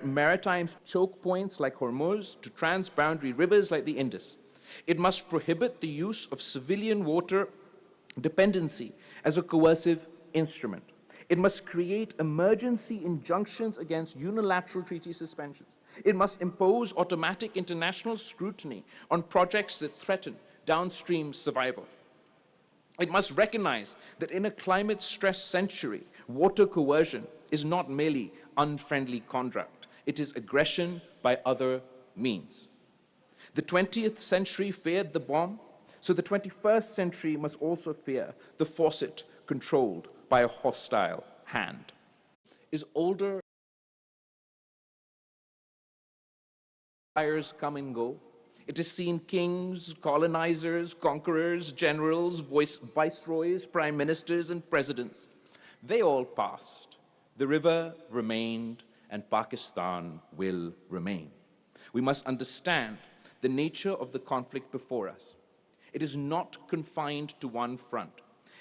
maritime choke points like Hormuz to transboundary rivers like the Indus. It must prohibit the use of civilian water dependency as a coercive instrument. It must create emergency injunctions against unilateral treaty suspensions. It must impose automatic international scrutiny on projects that threaten downstream survival. It must recognize that in a climate-stressed century, water coercion is not merely unfriendly conduct. It is aggression by other means. The 20th century feared the bomb, so the 21st century must also fear the faucet controlled by a hostile hand. Is older empires come and go? It has seen kings, colonizers, conquerors, generals, viceroys, prime ministers, and presidents. They all passed. The river remained, and Pakistan will remain. We must understand the nature of the conflict before us. It is not confined to one front.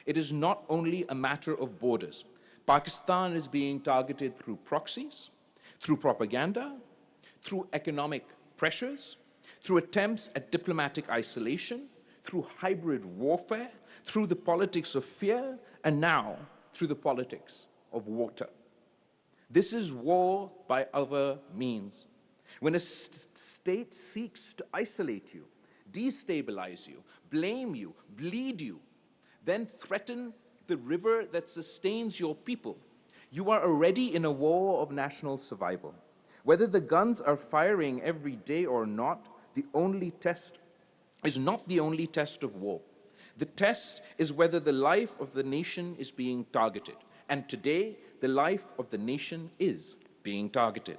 It is not only a matter of borders. Pakistan is being targeted through proxies, through propaganda, through economic pressures, through attempts at diplomatic isolation, through hybrid warfare, through the politics of fear, and now through the politics of water. This is war by other means. When a state seeks to isolate you, destabilize you, blame you, bleed you, then threaten the river that sustains your people, you are already in a war of national survival. Whether the guns are firing every day or not, the only test is not the only test of war. The test is whether the life of the nation is being targeted. And today, the life of the nation is being targeted.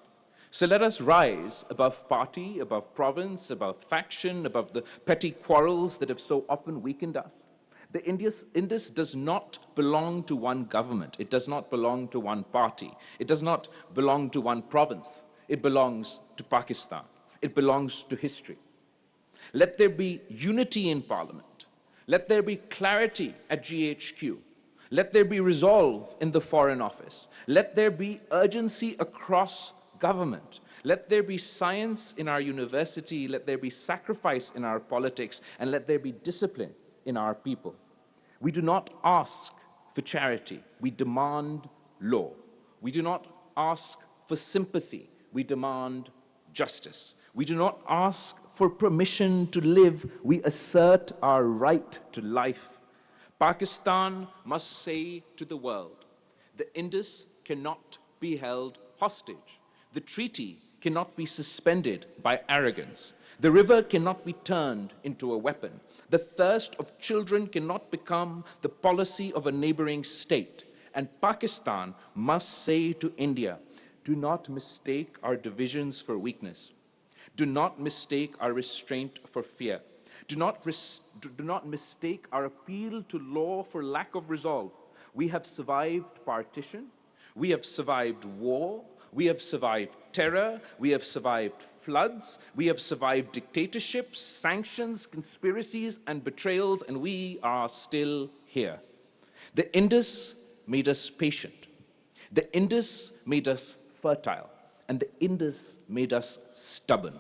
So let us rise above party, above province, above faction, above the petty quarrels that have so often weakened us. The Indus does not belong to one government. It does not belong to one party. It does not belong to one province. It belongs to Pakistan. It belongs to history. Let there be unity in Parliament. Let there be clarity at GHQ. Let there be resolve in the Foreign Office. Let there be urgency across government. Let there be science in our university. Let there be sacrifice in our politics. And let there be discipline in our people. We do not ask for charity. We demand law. We do not ask for sympathy. We demand justice. We do not ask for permission to live. We assert our right to life. Pakistan must say to the world, the Indus cannot be held hostage. The treaty cannot be suspended by arrogance. The river cannot be turned into a weapon. The thirst of children cannot become the policy of a neighboring state. And Pakistan must say to India, do not mistake our divisions for weakness. Do not mistake our restraint for fear. Do not mistake our appeal to law for lack of resolve. We have survived partition. We have survived war. We have survived terror. We have survived floods. We have survived dictatorships, sanctions, conspiracies, and betrayals, and we are still here. The Indus made us patient. The Indus made us fertile. And the Indus made us stubborn.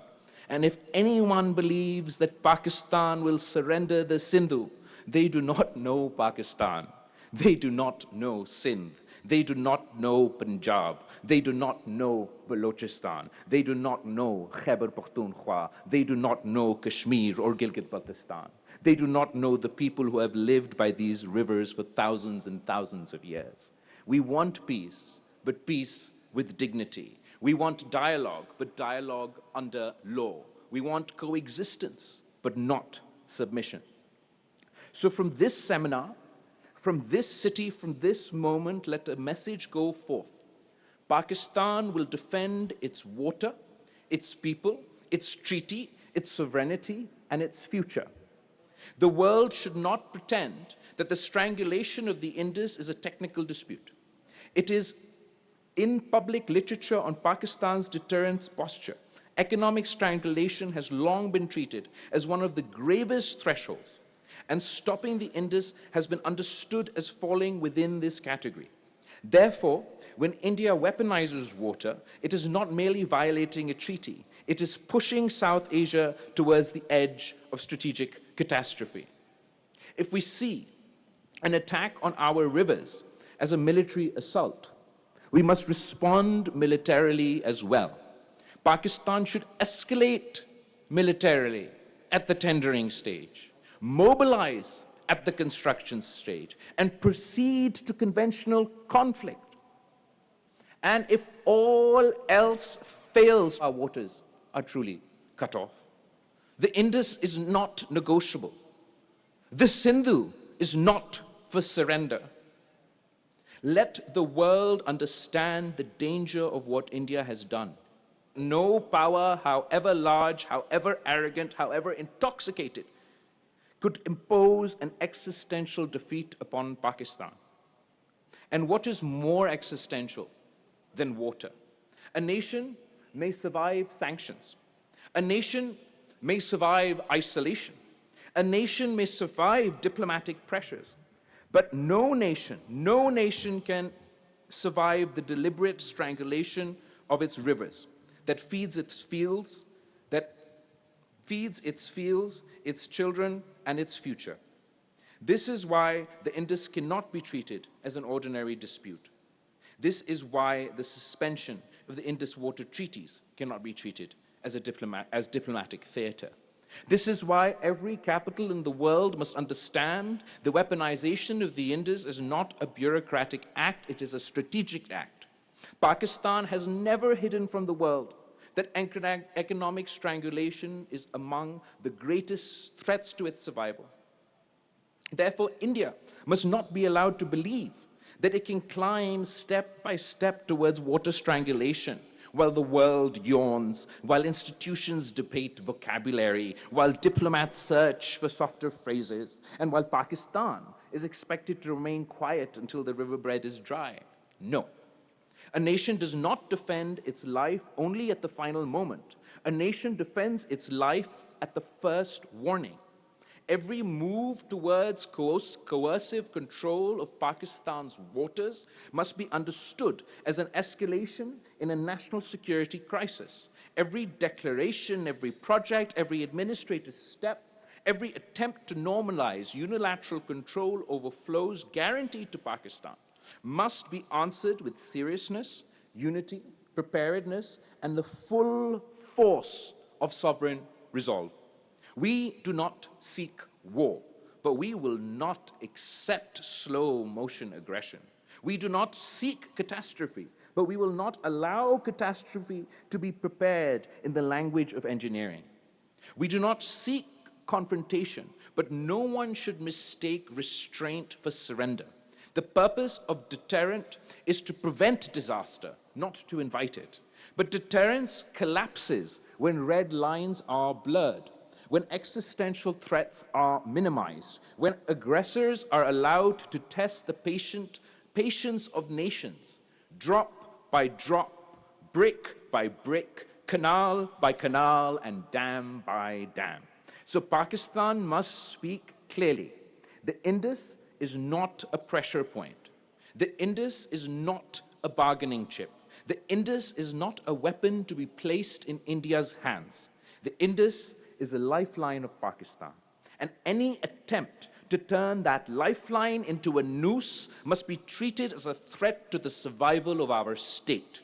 And if anyone believes that Pakistan will surrender the Sindhu, they do not know Pakistan. They do not know Sindh. They do not know Punjab. They do not know Balochistan. They do not know 𝗟𝗶𝘃𝗲. They do not know Kashmir or Gilgit-Baltistan. They do not know the people who have lived by these rivers for thousands and thousands of years. We want peace, but peace with dignity. We want dialogue, but dialogue under law. We want coexistence, but not submission. So from this seminar, from this city, from this moment, let a message go forth. Pakistan will defend its water, its people, its treaty, its sovereignty, and its future. The world should not pretend that the strangulation of the Indus is a technical dispute. It is in public literature on Pakistan's deterrence posture. Economic strangulation has long been treated as one of the gravest thresholds, and stopping the Indus has been understood as falling within this category. Therefore, when India weaponizes water, it is not merely violating a treaty, it is pushing South Asia towards the edge of strategic catastrophe. If we see an attack on our rivers as a military assault, we must respond militarily as well. Pakistan should escalate militarily at the tendering stage, mobilize at the construction stage, and proceed to conventional conflict. And if all else fails, our waters are truly cut off. The Indus is not negotiable. The Sindhu is not for surrender. Let the world understand the danger of what India has done. No power, however large, however arrogant, however intoxicated, could impose an existential defeat upon Pakistan. And what is more existential than water? A nation may survive sanctions. A nation may survive isolation. A nation may survive diplomatic pressures. But no nation can survive the deliberate strangulation of its rivers that feeds its fields, its children, and its future. This is why the Indus cannot be treated as an ordinary dispute. This is why the suspension of the Indus water treaties cannot be treated as diplomatic theater. This is why every capital in the world must understand the weaponization of the Indus is not a bureaucratic act, it is a strategic act. Pakistan has never hidden from the world that economic strangulation is among the greatest threats to its survival. Therefore, India must not be allowed to believe that it can climb step by step towards water strangulation while the world yawns, while institutions debate vocabulary, while diplomats search for softer phrases, and while Pakistan is expected to remain quiet until the riverbed is dry. No. A nation does not defend its life only at the final moment. A nation defends its life at the first warning. Every move towards coercive control of Pakistan's waters must be understood as an escalation in a national security crisis. Every declaration, every project, every administrative step, every attempt to normalize unilateral control over flows guaranteed to Pakistan must be answered with seriousness, unity, preparedness, and the full force of sovereign resolve. We do not seek war, but we will not accept slow motion aggression. We do not seek catastrophe, but we will not allow catastrophe to be prepared in the language of engineering. We do not seek confrontation, but no one should mistake restraint for surrender. The purpose of deterrent is to prevent disaster, not to invite it. But deterrence collapses when red lines are blurred, when existential threats are minimized, when aggressors are allowed to test the patience of nations, drop by drop, brick by brick, canal by canal, and dam by dam. So Pakistan must speak clearly. The Indus is not a pressure point. The Indus is not a bargaining chip. The Indus is not a weapon to be placed in India's hands. The Indus is a lifeline of Pakistan. And any attempt to turn that lifeline into a noose must be treated as a threat to the survival of our state.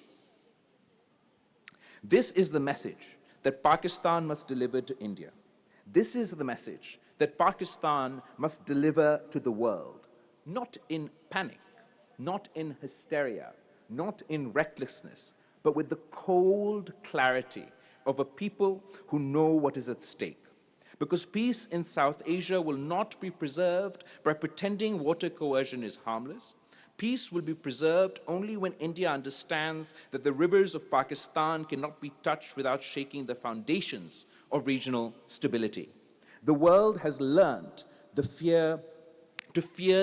This is the message that Pakistan must deliver to India. This is the message that Pakistan must deliver to the world, not in panic, not in hysteria, not in recklessness, but with the cold clarity of a people who know what is at stake. Because peace in South Asia will not be preserved by pretending water coercion is harmless. Peace will be preserved only when India understands that the rivers of Pakistan cannot be touched without shaking the foundations of regional stability. The world has learned to fear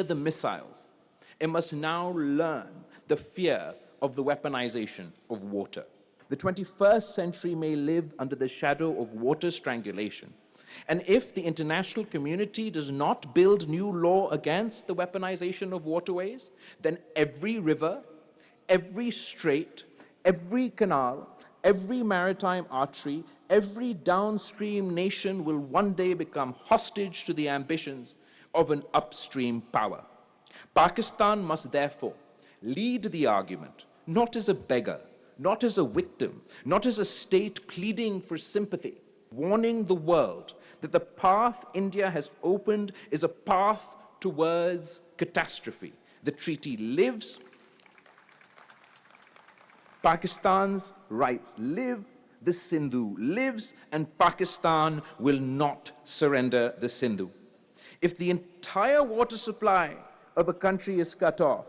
the missiles. It must now learn the fear of the weaponization of water. The 21st century may live under the shadow of water strangulation. And if the international community does not build new law against the weaponization of waterways, then every river, every strait, every canal, every maritime artery, every downstream nation will one day become hostage to the ambitions of an upstream power. Pakistan must therefore lead the argument, not as a beggar, not as a victim, not as a state pleading for sympathy, warning the world that the path India has opened is a path towards catastrophe. The treaty lives, Pakistan's rights live, the Sindhu lives, and Pakistan will not surrender the Sindhu. If the entire water supply of a country is cut off,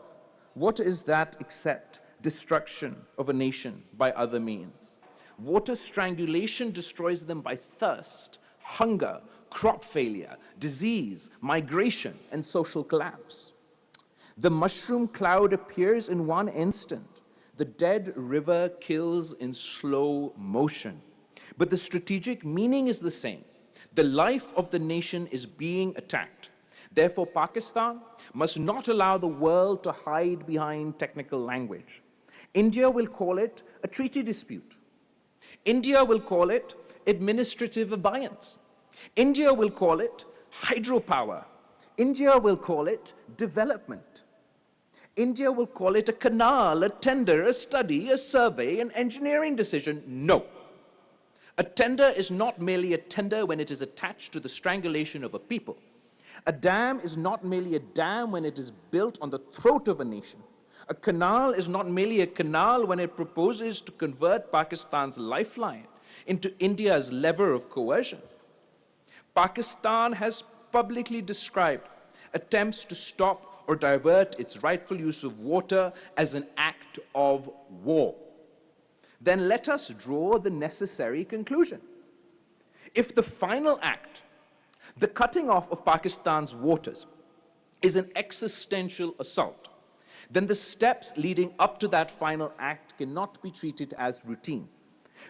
what is that except destruction of a nation by other means? Water strangulation destroys them by thirst, hunger, crop failure, disease, migration, and social collapse. The mushroom cloud appears in one instant. The dead river kills in slow motion. But the strategic meaning is the same. The life of the nation is being attacked. Therefore, Pakistan must not allow the world to hide behind technical language. India will call it a treaty dispute. India will call it administrative abeyance. India will call it hydropower. India will call it development. India will call it a canal, a tender, a study, a survey, an engineering decision. No. A tender is not merely a tender when it is attached to the strangulation of a people. A dam is not merely a dam when it is built on the throat of a nation. A canal is not merely a canal when it proposes to convert Pakistan's lifeline into India's lever of coercion. Pakistan has publicly described attempts to stop or divert its rightful use of water as an act of war. Then let us draw the necessary conclusion. If the final act, the cutting off of Pakistan's waters, is an existential assault, then the steps leading up to that final act cannot be treated as routine.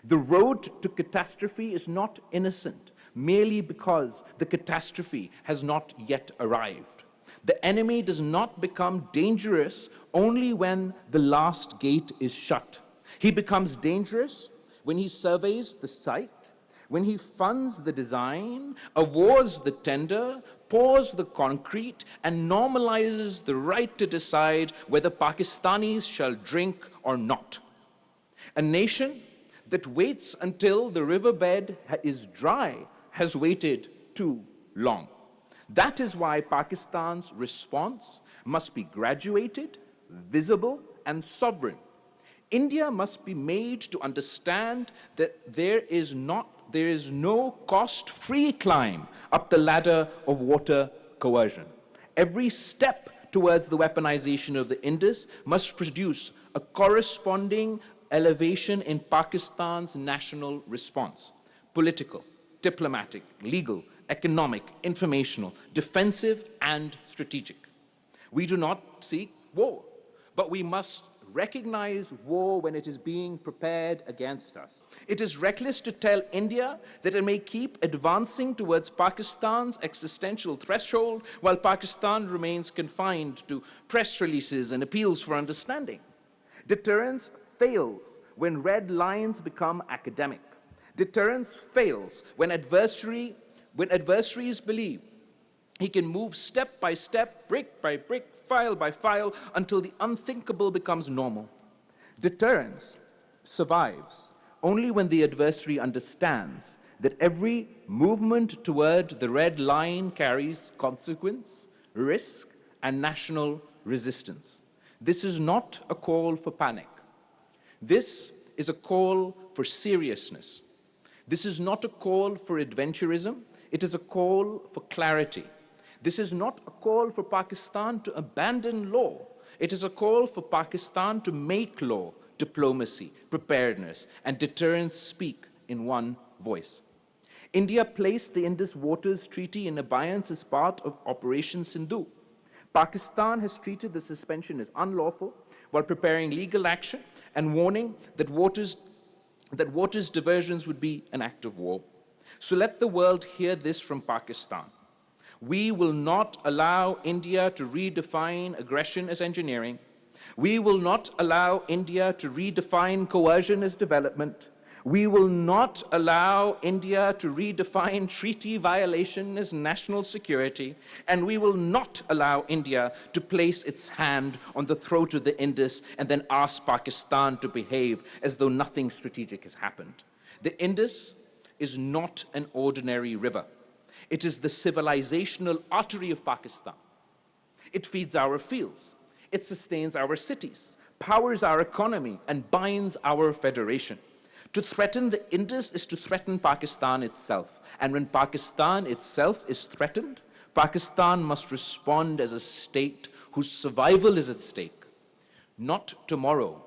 The road to catastrophe is not innocent merely because the catastrophe has not yet arrived. The enemy does not become dangerous only when the last gate is shut. He becomes dangerous when he surveys the site, when he funds the design, awards the tender, pours the concrete, and normalizes the right to decide whether Pakistanis shall drink or not. A nation that waits until the riverbed is dry has waited too long. That is why Pakistan's response must be graduated, visible, and sovereign. India must be made to understand that there is no cost-free climb up the ladder of water coercion. Every step towards the weaponization of the Indus must produce a corresponding elevation in Pakistan's national response: political, diplomatic, legal, economic, informational, defensive, and strategic. We do not seek war, but we must recognize war when it is being prepared against us. It is reckless to tell India that it may keep advancing towards Pakistan's existential threshold while Pakistan remains confined to press releases and appeals for understanding. Deterrence fails when red lines become academic. Deterrence fails when adversaries believe he can move step by step, brick by brick, file by file, until the unthinkable becomes normal. Deterrence survives only when the adversary understands that every movement toward the red line carries consequence, risk, and national resistance. This is not a call for panic. This is a call for seriousness. This is not a call for adventurism. It is a call for clarity. This is not a call for Pakistan to abandon law. It is a call for Pakistan to make law, diplomacy, preparedness, and deterrence speak in one voice. India placed the Indus Waters Treaty in abeyance as part of Operation Sindhu. Pakistan has treated the suspension as unlawful while preparing legal action and warning that waters diversions would be an act of war. So let the world hear this from Pakistan. We will not allow India to redefine aggression as engineering. We will not allow India to redefine coercion as development. We will not allow India to redefine treaty violation as national security. And we will not allow India to place its hand on the throat of the Indus and then ask Pakistan to behave as though nothing strategic has happened. The Indus is not an ordinary river. It is the civilizational artery of Pakistan. It feeds our fields. It sustains our cities, powers our economy, and binds our federation. To threaten the Indus is to threaten Pakistan itself. And when Pakistan itself is threatened, Pakistan must respond as a state whose survival is at stake. Not tomorrow,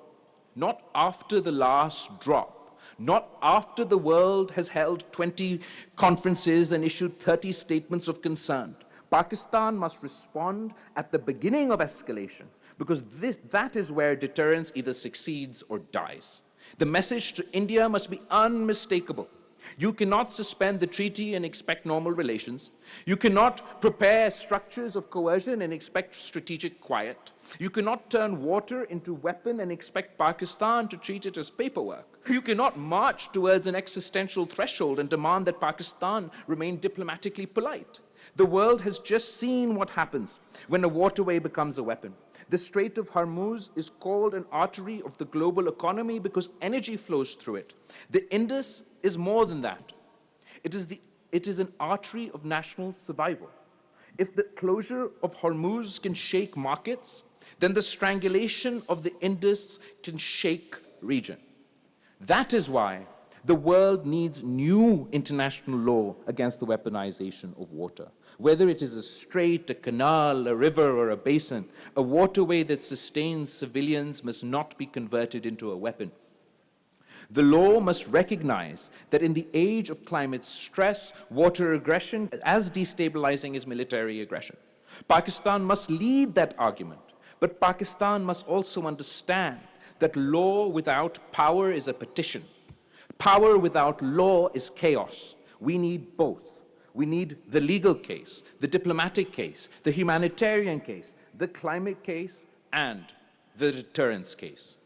not after the last drop, not after the world has held 20 conferences and issued 30 statements of concern. Pakistan must respond at the beginning of escalation, because that is where deterrence either succeeds or dies. The message to India must be unmistakable. You cannot suspend the treaty and expect normal relations. You cannot prepare structures of coercion and expect strategic quiet. You cannot turn water into weapon and expect Pakistan to treat it as paperwork. You cannot march towards an existential threshold and demand that Pakistan remain diplomatically polite. The world has just seen what happens when a waterway becomes a weapon. The Strait of Hormuz is called an artery of the global economy because energy flows through it. The Indus is more than that. It is an artery of national survival. If the closure of Hormuz can shake markets, then the strangulation of the Indus can shake region. That is why the world needs new international law against the weaponization of water. Whether it is a strait, a canal, a river, or a basin, a waterway that sustains civilians must not be converted into a weapon. The law must recognize that in the age of climate stress, water aggression is as destabilizing as military aggression. Pakistan must lead that argument, but Pakistan must also understand that law without power is a petition. Power without law is chaos. We need both. We need the legal case, the diplomatic case, the humanitarian case, the climate case, and the deterrence case.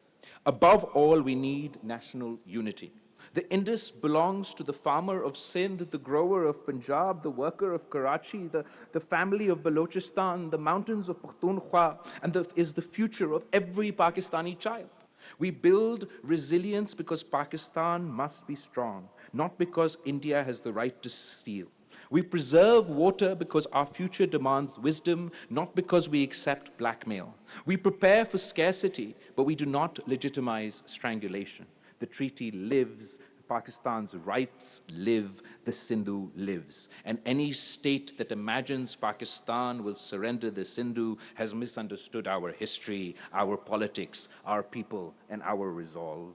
Above all, we need national unity. The Indus belongs to the farmer of Sindh, the grower of Punjab, the worker of Karachi, the family of Balochistan, the mountains of Pakhtunkhwa, and is the future of every Pakistani child. We build resilience because Pakistan must be strong, not because India has the right to steal. We preserve water because our future demands wisdom, not because we accept blackmail. We prepare for scarcity, but we do not legitimize strangulation. The treaty lives, Pakistan's rights live, the Sindhu lives. And any state that imagines Pakistan will surrender the Sindhu has misunderstood our history, our politics, our people, and our resolve.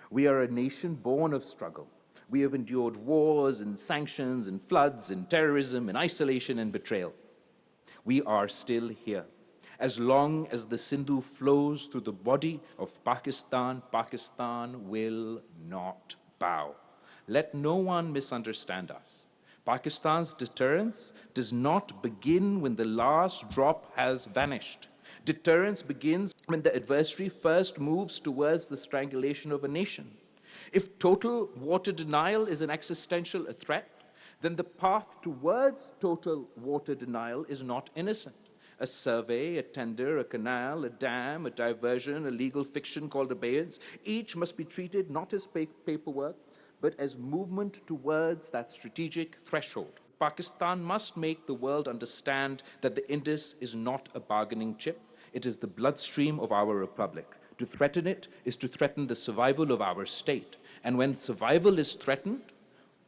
We are a nation born of struggle. We have endured wars and sanctions and floods and terrorism and isolation and betrayal. We are still here. As long as the Sindhu flows through the body of Pakistan, Pakistan will not bow. Let no one misunderstand us. Pakistan's deterrence does not begin when the last drop has vanished. Deterrence begins when the adversary first moves towards the strangulation of a nation. If total water denial is an existential threat, then the path towards total water denial is not innocent. A survey, a tender, a canal, a dam, a diversion, a legal fiction called abeyance, each must be treated not as paperwork, but as movement towards that strategic threshold. Pakistan must make the world understand that the Indus is not a bargaining chip. It is the bloodstream of our republic. To threaten it is to threaten the survival of our state. And when survival is threatened,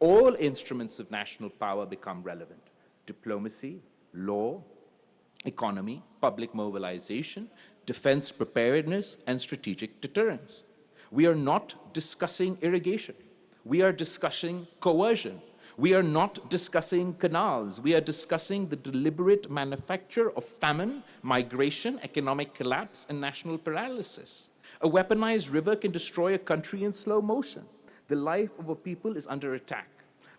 all instruments of national power become relevant. Diplomacy, law, economy, public mobilization, defense preparedness, and strategic deterrence. We are not discussing irrigation. We are discussing coercion. We are not discussing canals. We are discussing the deliberate manufacture of famine, migration, economic collapse, and national paralysis. A weaponized river can destroy a country in slow motion. The life of a people is under attack.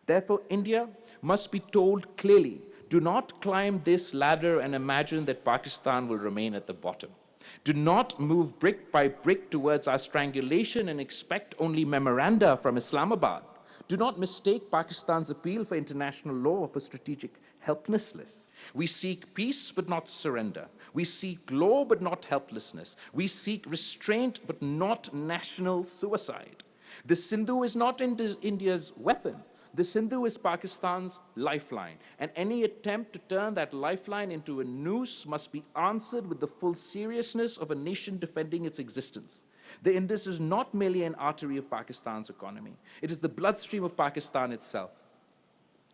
Therefore, India must be told clearly, do not climb this ladder and imagine that Pakistan will remain at the bottom. Do not move brick by brick towards our strangulation and expect only memoranda from Islamabad. Do not mistake Pakistan's appeal for international law for strategic helplessness. We seek peace but not surrender. We seek law but not helplessness. We seek restraint but not national suicide. The Sindhu is not India's weapon. The Sindhu is Pakistan's lifeline, and any attempt to turn that lifeline into a noose must be answered with the full seriousness of a nation defending its existence. The Indus is not merely an artery of Pakistan's economy. It is the bloodstream of Pakistan itself.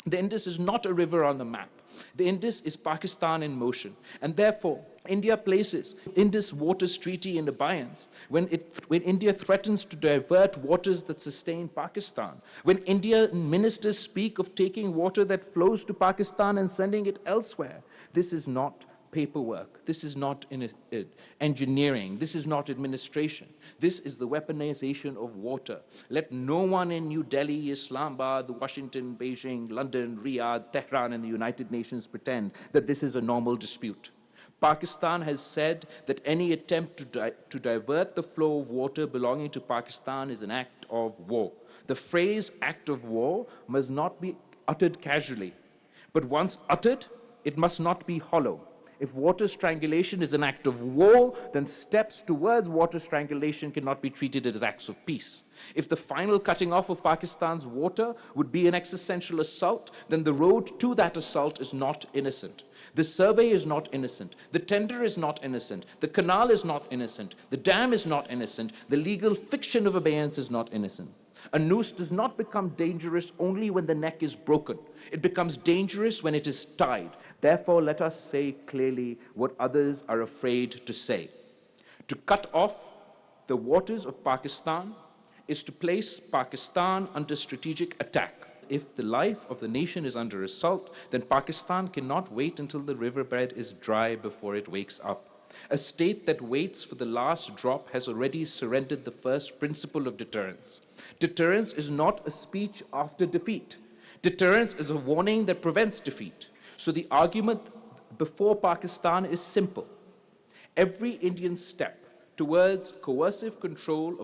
The Indus is not a river on the map. The Indus is Pakistan in motion. And therefore, India places Indus Waters Treaty in abeyance when India threatens to divert waters that sustain Pakistan, when Indian ministers speak of taking water that flows to Pakistan and sending it elsewhere. This is not paperwork. This is not engineering. This is not administration. This is the weaponization of water. Let no one in New Delhi, Islamabad, Washington, Beijing, London, Riyadh, Tehran, and the United Nations pretend that this is a normal dispute. Pakistan has said that any attempt to divert the flow of water belonging to Pakistan is an act of war. The phrase act of war must not be uttered casually, but once uttered, it must not be hollow. If water strangulation is an act of war, then steps towards water strangulation cannot be treated as acts of peace. If the final cutting off of Pakistan's water would be an existential assault, then the road to that assault is not innocent. The survey is not innocent. The tender is not innocent. The canal is not innocent. The dam is not innocent. The legal fiction of abeyance is not innocent. A noose does not become dangerous only when the neck is broken. It becomes dangerous when it is tied. Therefore, let us say clearly what others are afraid to say. To cut off the waters of Pakistan is to place Pakistan under strategic attack. If the life of the nation is under assault, then Pakistan cannot wait until the riverbed is dry before it wakes up. A state that waits for the last drop has already surrendered the first principle of deterrence. Deterrence is not a speech after defeat. Deterrence is a warning that prevents defeat. So the argument before Pakistan is simple. Every Indian step towards coercive control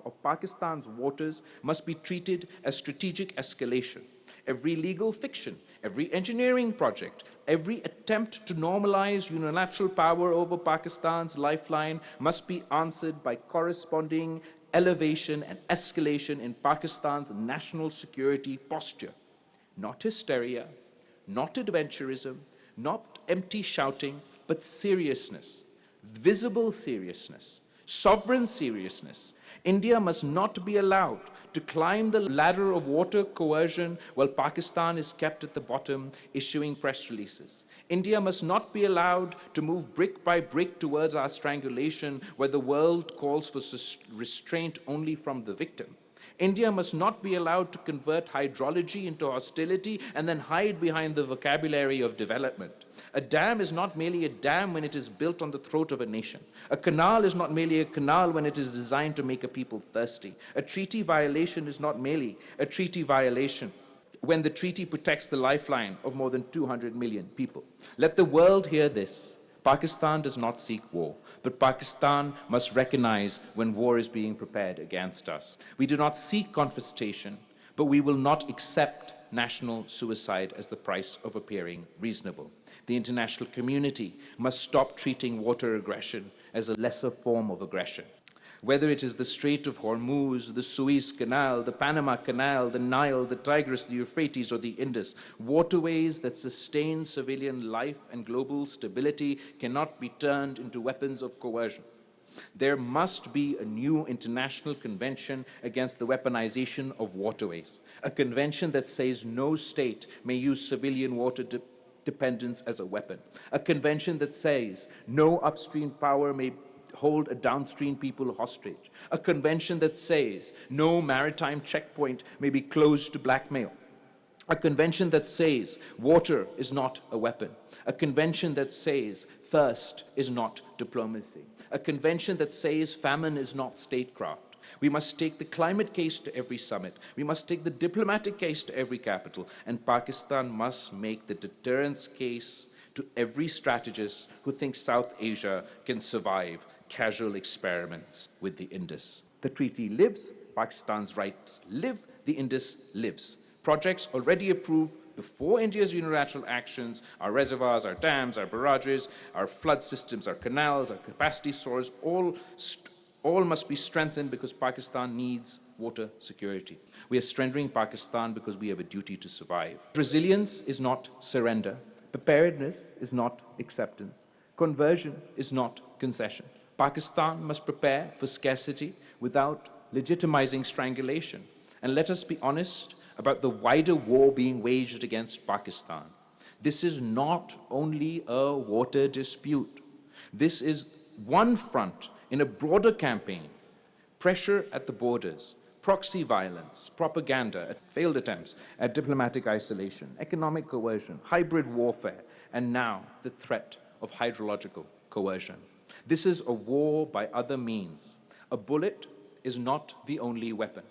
of Pakistan's waters must be treated as strategic escalation. Every legal fiction, every engineering project, every attempt to normalize unilateral power over Pakistan's lifeline must be answered by corresponding elevation and escalation in Pakistan's national security posture. Not hysteria, not adventurism, not empty shouting, but seriousness, visible seriousness, sovereign seriousness. India must not be allowed to climb the ladder of water coercion while Pakistan is kept at the bottom, issuing press releases. India must not be allowed to move brick by brick towards our strangulation where the world calls for restraint only from the victim. India must not be allowed to convert hydrology into hostility and then hide behind the vocabulary of development. A dam is not merely a dam when it is built on the throat of a nation. A canal is not merely a canal when it is designed to make a people thirsty. A treaty violation is not merely a treaty violation when the treaty protects the lifeline of more than 200 million people. Let the world hear this. Pakistan does not seek war, but Pakistan must recognize when war is being prepared against us. We do not seek confrontation, but we will not accept national suicide as the price of appearing reasonable. The international community must stop treating water aggression as a lesser form of aggression. Whether it is the Strait of Hormuz, the Suez Canal, the Panama Canal, the Nile, the Tigris, the Euphrates, or the Indus, waterways that sustain civilian life and global stability cannot be turned into weapons of coercion. There must be a new international convention against the weaponization of waterways, a convention that says no state may use civilian water dependence as a weapon, a convention that says no upstream power may hold a downstream people hostage, a convention that says no maritime checkpoint may be closed to blackmail, a convention that says water is not a weapon, a convention that says thirst is not diplomacy, a convention that says famine is not statecraft, We must take the climate case to every summit. We must take the diplomatic case to every capital. And Pakistan must make the deterrence case to every strategist who thinks South Asia can survive casual experiments with the Indus. The treaty lives, Pakistan's rights live, the Indus lives. Projects already approved before India's unilateral actions, our reservoirs, our dams, our barrages, our flood systems, our canals, our capacity stores, all must be strengthened because Pakistan needs water security. We are strengthening Pakistan because we have a duty to survive. Resilience is not surrender. Preparedness is not acceptance. Conversion is not concession. Pakistan must prepare for scarcity without legitimizing strangulation. And let us be honest about the wider war being waged against Pakistan. This is not only a water dispute. This is one front in a broader campaign: pressure at the borders, proxy violence, propaganda, failed attempts at diplomatic isolation, economic coercion, hybrid warfare, and now the threat of hydrological coercion. This is a war by other means. A bullet is not the only weapon.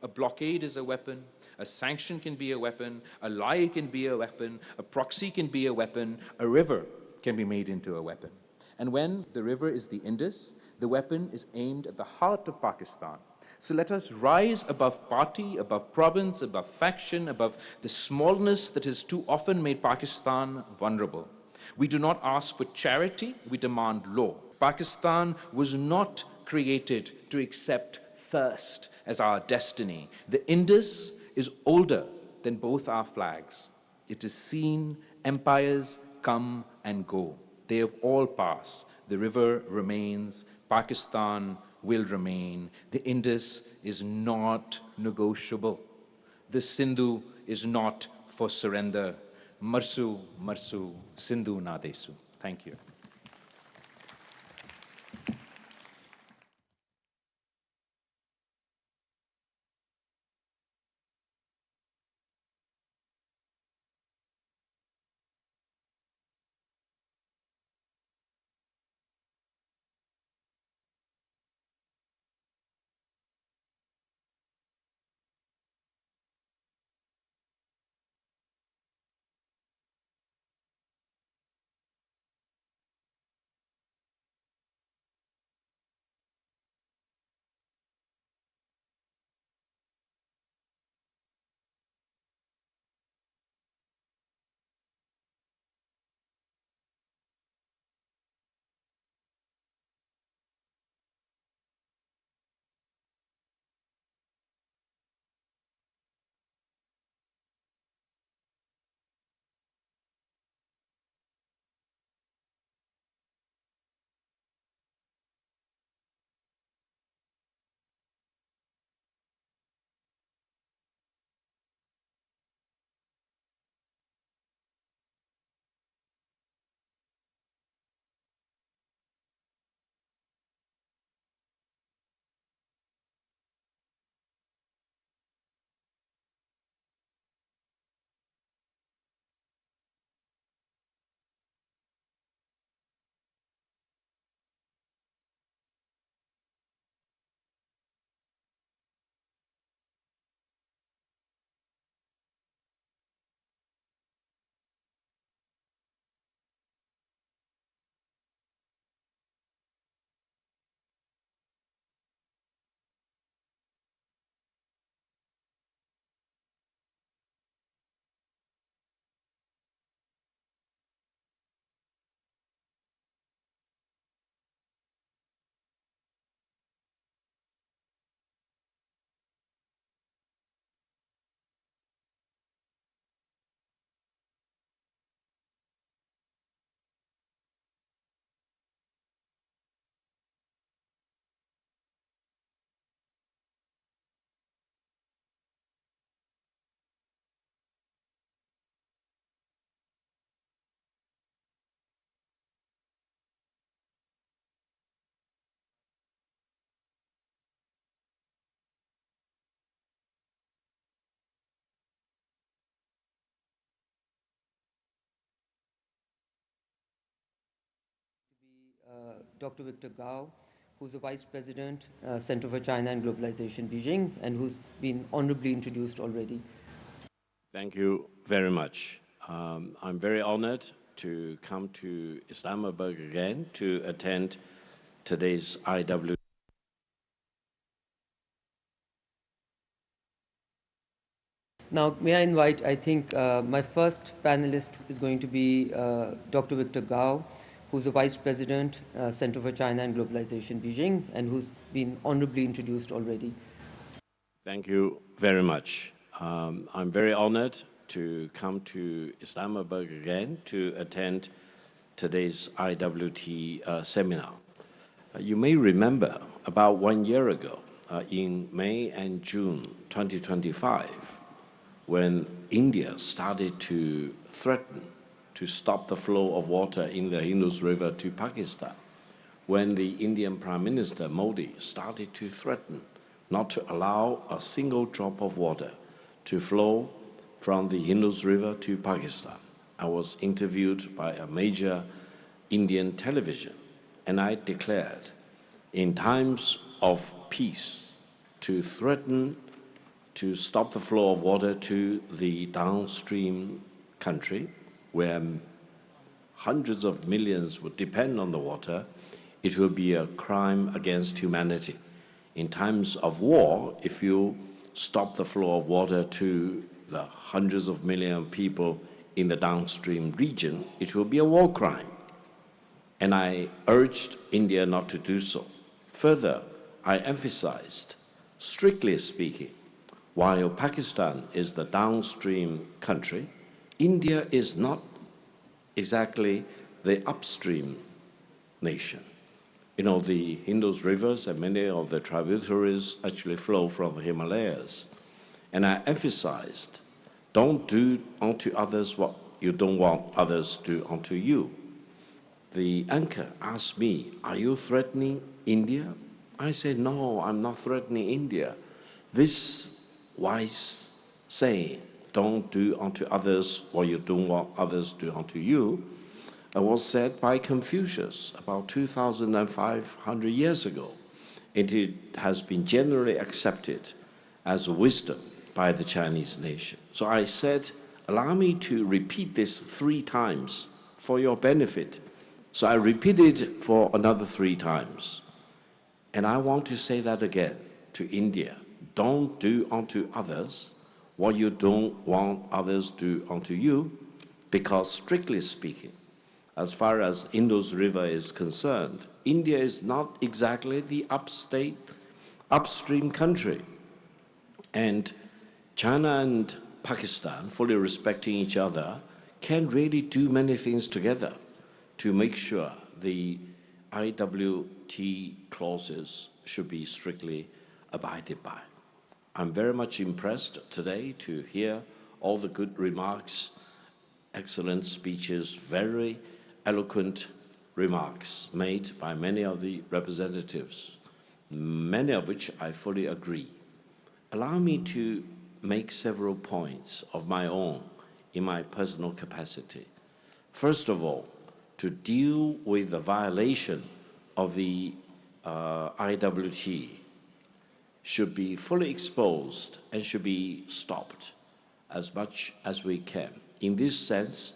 A blockade is a weapon, a sanction can be a weapon, a lie can be a weapon, a proxy can be a weapon, a river can be made into a weapon. And when the river is the Indus, the weapon is aimed at the heart of Pakistan. So let us rise above party, above province, above faction, above the smallness that has too often made Pakistan vulnerable. We do not ask for charity, we demand law. Pakistan was not created to accept thirst as our destiny. The Indus is older than both our flags. It has seen empires come and go. They have all passed. The river remains. Pakistan will remain. The Indus is not negotiable. The Sindhu is not for surrender. Marsu, Marsu, Sindhu na desu. Thank you. Dr. Victor Gao, who's the Vice President, Center for China and Globalization, Beijing, and who's been honorably introduced already. Thank you very much. I'm very honored to come to Islamabad again to attend today's IW. Now, may I invite, I think my first panelist is going to be Dr. 𝗟𝗃𝗲, who's the Vice President, Center for China and Globalization, Beijing, and who's been honorably introduced already. Thank you very much. I'm very honored to come to Islamabad again to attend today's IWT seminar. You may remember about 1 year ago, in May and June 2025, when India started to threaten to stop the flow of water in the Indus River to Pakistan, when the Indian Prime Minister Modi started to threaten not to allow a single drop of water to flow from the Indus River to Pakistan. I was interviewed by a major Indian television, and I declared, in times of peace, to threaten to stop the flow of water to the downstream country, where hundreds of millions would depend on the water, it will be a crime against humanity. In times of war, if you stop the flow of water to the hundreds of millions of people in the downstream region, it will be a war crime. And I urged India not to do so. Further, I emphasized, strictly speaking, while Pakistan is the downstream country, India is not exactly the upstream nation. You know, the Indus rivers and many of the tributaries actually flow from the Himalayas. And I emphasized, don't do unto others what you don't want others to do unto you. The anchor asked me, are you threatening India? I said, no, I'm not threatening India. This wise saying, don't do unto others what you don't want others to do unto you, was said by Confucius about 2,500 years ago. It has been generally accepted as wisdom by the Chinese nation. So I said, allow me to repeat this 3 times for your benefit. So I repeated it for another 3 times. And I want to say that again to India. Don't do unto others what you don't want others to do unto you, because strictly speaking, as far as Indus River is concerned, India is not exactly the upstream country. And China and Pakistan, fully respecting each other, can really do many things together to make sure the IWT clauses should be strictly abided by. I'm very much impressed today to hear all the good remarks, excellent speeches, very eloquent remarks made by many of the representatives, many of which I fully agree. Allow me to make several points of my own in my personal capacity. First of all, to deal with the violation of the IWT should be fully exposed and should be stopped as much as we can. In this sense,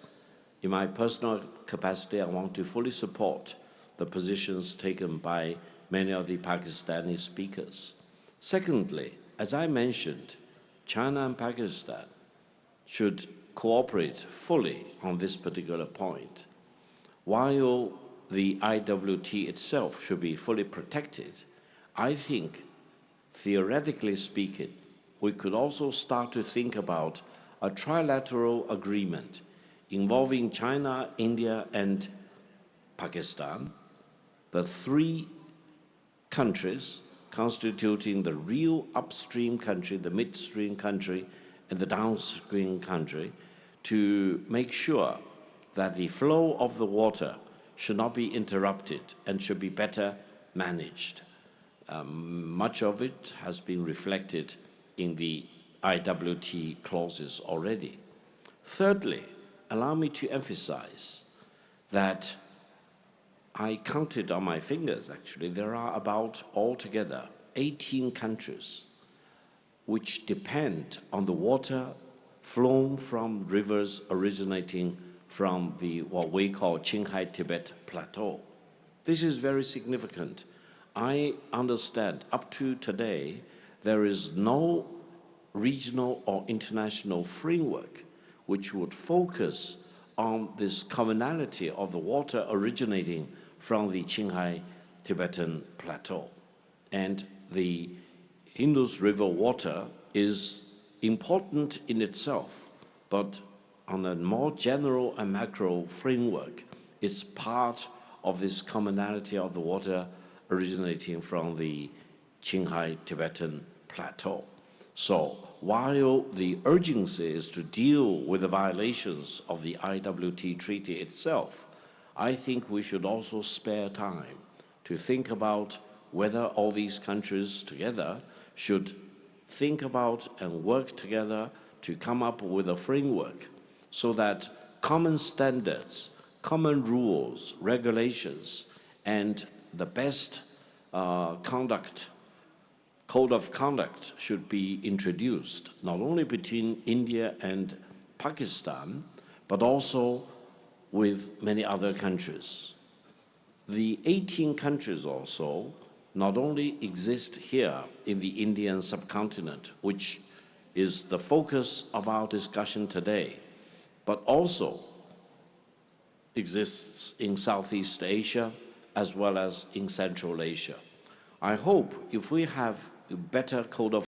in my personal capacity, I want to fully support the positions taken by many of the Pakistani speakers. Secondly, as I mentioned, China and Pakistan should cooperate fully on this particular point. While the IWT itself should be fully protected, I think, theoretically speaking, we could also start to think about a trilateral agreement involving China, India, and Pakistan, the 3 countries constituting the real upstream country, the midstream country, and the downstream country, to make sure that the flow of the water should not be interrupted and should be better managed. Much of it has been reflected in the IWT clauses already. Thirdly, allow me to emphasize that I counted on my fingers, actually, there are about altogether 18 countries which depend on the water flown from rivers originating from what we call Qinghai Tibet Plateau. This is very significant. I understand up to today, there is no regional or international framework which would focus on this commonality of the water originating from the Qinghai Tibetan Plateau. And the Indus River water is important in itself, but on a more general and macro framework, it's part of this commonality of the water originating from the Qinghai Tibetan Plateau. So while the urgency is to deal with the violations of the IWT treaty itself, I think we should also spare time to think about whether all these countries together should think about and work together to come up with a framework so that common standards, common rules, regulations, and the best code of conduct should be introduced, not only between India and Pakistan, but also with many other countries. The 18 countries also not only exist here in the Indian subcontinent, which is the focus of our discussion today, but also exists in Southeast Asia as well as in Central Asia. I hope if we have a better code of